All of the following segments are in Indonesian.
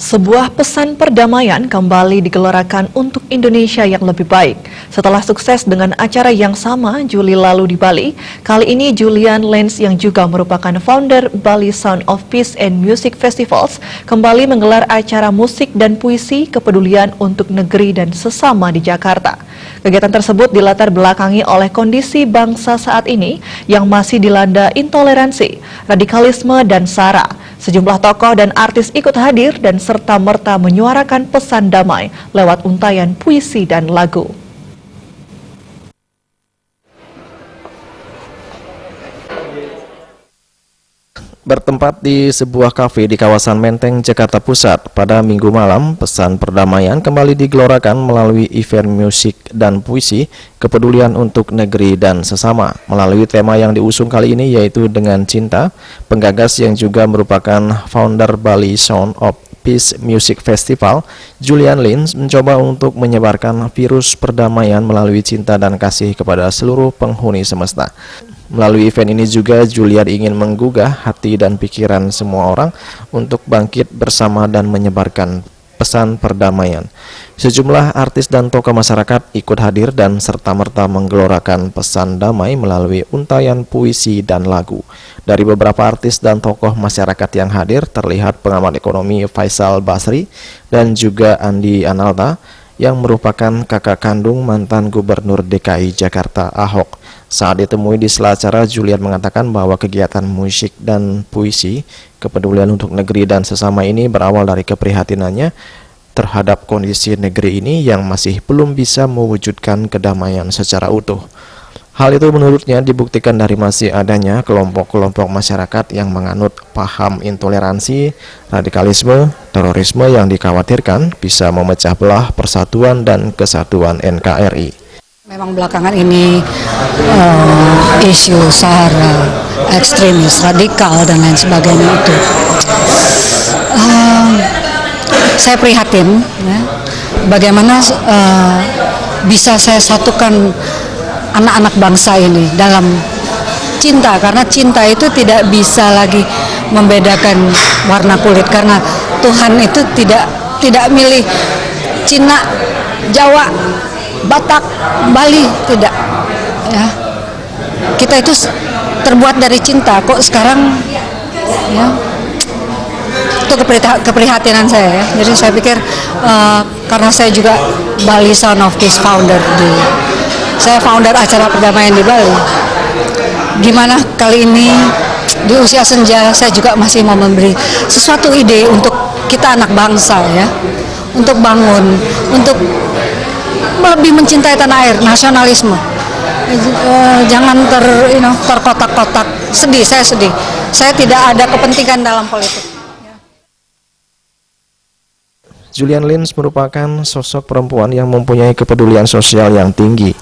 Sebuah pesan perdamaian kembali digelorakan untuk Indonesia yang lebih baik. Setelah sukses dengan acara yang sama Juli lalu di Bali, kali ini Julian Lenz yang juga merupakan founder Bali Sound of Peace and Music Festivals kembali menggelar acara musik dan puisi kepedulian untuk negeri dan sesama di Jakarta. Kegiatan tersebut dilatar belakangi oleh kondisi bangsa saat ini yang masih dilanda intoleransi, radikalisme, dan SARA. Sejumlah tokoh dan artis ikut hadir dan serta-merta menyuarakan pesan damai lewat untayan puisi dan lagu. Bertempat di sebuah kafe di kawasan Menteng, Jakarta Pusat, pada Minggu malam, pesan perdamaian kembali digelorakan melalui event musik dan puisi kepedulian untuk negeri dan sesama. Melalui tema yang diusung kali ini yaitu dengan cinta, penggagas yang juga merupakan founder Bali Sound of Peace Music Festival, Julian Lenz mencoba untuk menyebarkan virus perdamaian melalui cinta dan kasih kepada seluruh penghuni semesta. Melalui event ini juga Julian ingin menggugah hati dan pikiran semua orang untuk bangkit bersama dan menyebarkan pesan perdamaian. Sejumlah artis dan tokoh masyarakat ikut hadir dan serta-merta menggelorakan pesan damai melalui untayan puisi dan lagu. Dari beberapa artis dan tokoh masyarakat yang hadir terlihat pengamat ekonomi Faisal Basri dan juga Andi Analta yang merupakan kakak kandung mantan Gubernur DKI Jakarta Ahok. Saat ditemui di sela acara, Julian mengatakan bahwa kegiatan musik dan puisi kepedulian untuk negeri dan sesama ini berawal dari keprihatinannya terhadap kondisi negeri ini yang masih belum bisa mewujudkan kedamaian secara utuh. Hal itu menurutnya dibuktikan dari masih adanya kelompok-kelompok masyarakat yang menganut paham intoleransi, radikalisme, terorisme yang dikhawatirkan bisa memecah belah persatuan dan kesatuan NKRI. Memang belakangan ini isu SARA, ekstremis, radikal dan lain sebagainya itu saya prihatin ya, bagaimana bisa saya satukan anak-anak bangsa ini dalam cinta, karena cinta itu tidak bisa lagi membedakan warna kulit, karena Tuhan itu tidak milih Cina, Jawa, Batak, Bali, tidak ya. Kita itu terbuat dari cinta. Kok sekarang ya, itu keprihatinan saya ya. Jadi saya pikir karena saya juga Bali Sound of Peace founder, saya founder acara perdamaian di Bali. Gimana kali ini di usia senja saya juga masih mau memberi sesuatu ide untuk kita anak bangsa ya, untuk bangun, untuk lebih mencintai tanah air, nasionalisme. Jangan terkotak-kotak. Saya sedih. Saya tidak ada kepentingan dalam politik. Julian Lenz merupakan sosok perempuan yang mempunyai kepedulian sosial yang tinggi.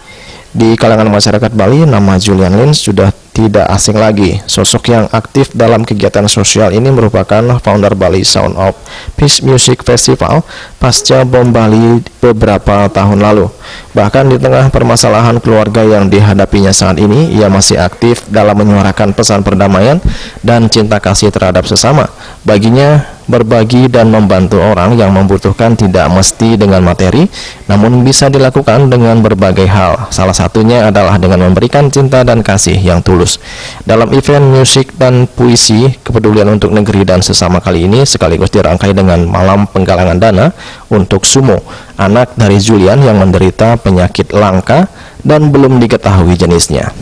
Di kalangan masyarakat Bali, nama Julian Lenz sudah tidak asing lagi. Sosok yang aktif dalam kegiatan sosial ini merupakan founder Bali Sound of Peace Music Festival pasca bom Bali beberapa tahun lalu. Bahkan di tengah permasalahan keluarga yang dihadapinya saat ini, ia masih aktif dalam menyuarakan pesan perdamaian dan cinta kasih terhadap sesama. Baginya, berbagi dan membantu orang yang membutuhkan tidak mesti dengan materi, namun bisa dilakukan dengan berbagai hal. Salah satunya adalah dengan memberikan cinta dan kasih yang tulus. Dalam event musik dan puisi kepedulian untuk negeri dan sesama kali ini sekaligus dirangkai dengan malam penggalangan dana untuk Sumo, anak dari Julian yang menderita penyakit langka dan belum diketahui jenisnya.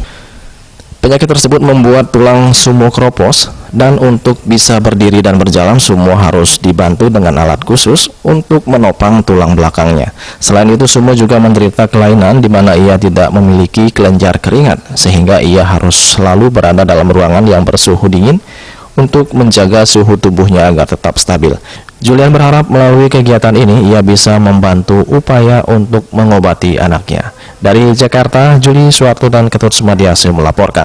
Penyakit tersebut membuat tulang Sumo keropos, dan untuk bisa berdiri dan berjalan, Sumo harus dibantu dengan alat khusus untuk menopang tulang belakangnya. Selain itu, Sumo juga menderita kelainan di mana ia tidak memiliki kelenjar keringat, sehingga ia harus selalu berada dalam ruangan yang bersuhu dingin untuk menjaga suhu tubuhnya agar tetap stabil. Julian berharap melalui kegiatan ini ia bisa membantu upaya untuk mengobati anaknya. Dari Jakarta, Juli Suwarto dan Ketut Sumadiase melaporkan.